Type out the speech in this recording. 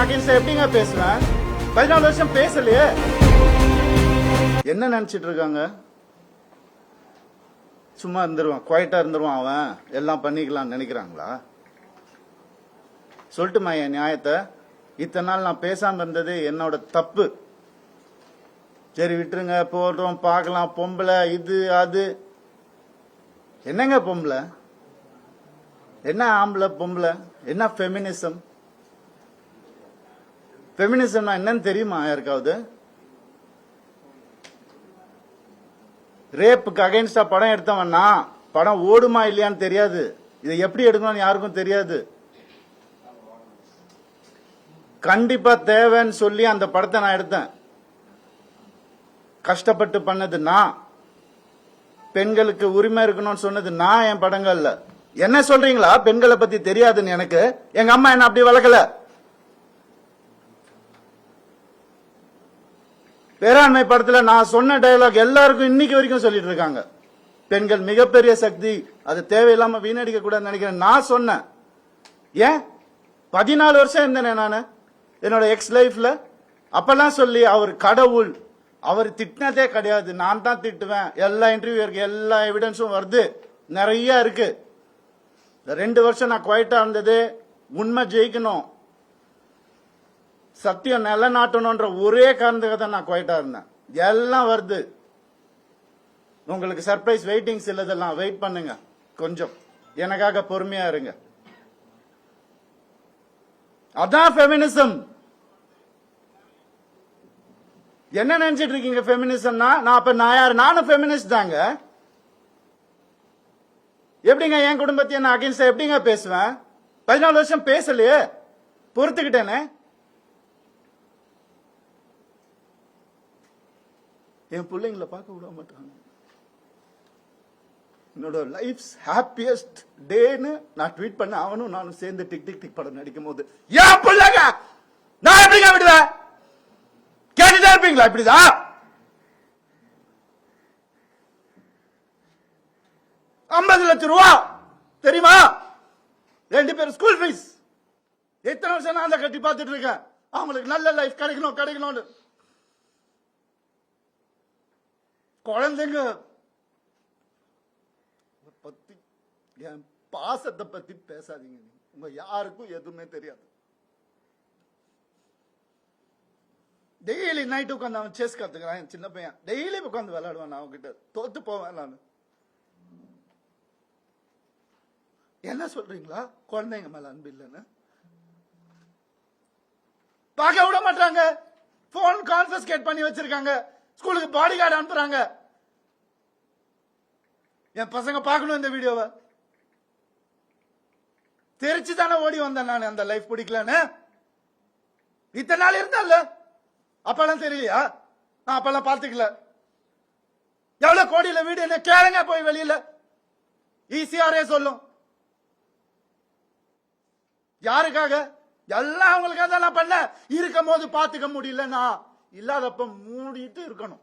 அகைன்ஸ்டா எப்படிங்க பேசுவேன்? 14 வருஷம் பேசலையே. என்ன நினைச்சிட்டு இருக்காங்க? சும்மா இருந்துருவான், குவைட்டா இருந்துருவான், அவன் எல்லாம் பண்ணிக்கலாம்னு நினைக்கிறாங்களா? சொல்லட்டுமா என் நியாயத்தை? இத்தனை நாள் நான் பேசாம இருந்தது என்னோட தப்பு. சரி விட்டுருங்க, போடுறோம், பார்க்கலாம். பொம்பளை இது அது என்னங்க பொம்பளை? என்ன ஆம்பளை பொம்பளை? என்ன ஃபெமினிசம்? ஃபெமினிசம்னா என்னன்னு தெரியுமா யாருக்காவது? ரேப்புக்கு அகைன்ஸ்டா படம் எடுத்தவன்னா படம் ஓடுமா இல்லையான்னு தெரியாது. இதை எப்படி எடுக்கணும்னு யாருக்கும் தெரியாது. கண்டிப்பா தேவைன்னு சொல்லி அந்த படத்தை நான் எடுத்தேன். கஷ்டப்பட்டு பண்ணது நான். பெண்களுக்கு உரிமை இருக்கணும்னு சொன்னது நான் என் படங்கள்ல. என்ன சொல்றீங்களா பெண்களை பத்தி தெரியாதுன்னு? எனக்கு எங்க அம்மா என்ன அப்படி வளர்க்கல. பேராண்மை படத்துல நான் சொன்ன டயலாக் எல்லாருக்கும் இன்னைக்கு வரைக்கும் சொல்லிட்டு இருக்காங்க. பெண்கள் மிகப்பெரிய சக்தி, அது தேவையில்லாம வீணடிக்க கூடாதுன்னு நினைக்கிறேன். நான் சொன்னேன். ஏன் 14 வருஷம் இருந்தேனே நானு என்னோட எக்ஸ் லைஃப்ல. அப்பெல்லாம் சொல்லி அவர் கடவுள், அவர் திட்டினதே கிடையாது, நான் தான் திட்டுவேன். எல்லா இன்டர்வியூ இருக்கு, எல்லா எவிடன்ஸும் வருது, நிறைய இருக்கு. 2 வருஷம் நான் குவைட்டா இருந்தது உண்மை ஜெயிக்கணும், சத்தியம் நிலநாட்டணும்ன்ற ஒரே காரணத்துக்காக தான் நான் குவைட்டா இருந்தேன். எல்லாம் வருது. உங்களுக்கு சர்ப்ரைஸ் வெயிட்டிங்ஸ் இல்லதெல்லாம் வெயிட் பண்ணுங்க, கொஞ்சம் எனக்காக பொறுமையா இருங்க. அதான் ஃபெமினிசம். என்ன நினைச்சிட்டு இருக்கீங்க ஃபெமினிசம்னா? நான் அப்ப நான் யாரு? நானும் ஃபெமினிஸ்ட் தாங்க. எப்படிங்க என் குடும்பத்தை நான் அகைன்ஸ்டா எப்படிங்க பேசுவேன்? 14 வருஷம் பேசலையே, பொறுத்துக்கிட்டேனே. என் பிள்ளைங்களை பார்க்க விட மாட்டாங்க. என்னோட லைஃப்ஸ் ஹாப்பியஸ்ட் டேன்னு நான் ட்வீட் பண்ண அவனும் நானும் சேர்ந்து டிக் டிக் டிக் படம் நடிக்கும் போது என் பிள்ளைங்க நான் எப்படிங்க விடுவேன்? கேட்டுட்டே இருப்பீங்களா? இப்படிதான் 50 லட்சம் ரூபா தெரியுமா? 2 பேரும் ஸ்கூல் ஃபீஸ். எத்தனை வருஷம் நான் அதை கட்டி பார்த்துட்டு இருக்கேன். அவங்களுக்கு நல்ல லைஃப் கிடைக்கணும் கிடைக்கணும்னு. குழந்தைங்க பத்தி, என் பாசத்தை பத்தி பேசாதீங்க. உங்க யாருக்கும் எதுவுமே தெரியாது. டெய்லி நைட்டு உட்காந்து அவன் செஸ் கத்துக்கிறான். என் சின்ன பையன் டெய்லி உட்காந்து விளையாடுவான். நான் அவன்கிட்ட தோத்து போவேன். நான் என்ன சொல்றீங்களா? குழந்தைங்க மேல அன்பு இல்லைன்னு பார்க்க விட மாட்டாங்க. போன் கான்ஃபிஸ்கேட் பண்ணி வச்சிருக்காங்க. ஸ்கூலுக்கு பாடி கார்டு அனுப்புறாங்க. என் பசங்க பார்க்கணும் இந்த வீடியோவை. தெரிச்சு தானே ஓடி வந்தேன் நான். அந்த லைஃப் பிடிக்கலன்னு இத்தனை நாள் இருந்தால அப்பெல்லாம் தெரியலையா? நான் அப்பெல்லாம் பார்த்துக்கல. எவ்வளவு கோடியில வீடு என்ன கேளுங்க போய் வெளியில. ஈஸியாரே சொல்லும். யாருக்காக? எல்லாம் அவங்களுக்காக தான் நான் பண்ண. இருக்கும் போது பாத்துக்க முடியல, நான் இல்லாதப்ப மூடிட்டு இருக்கணும்.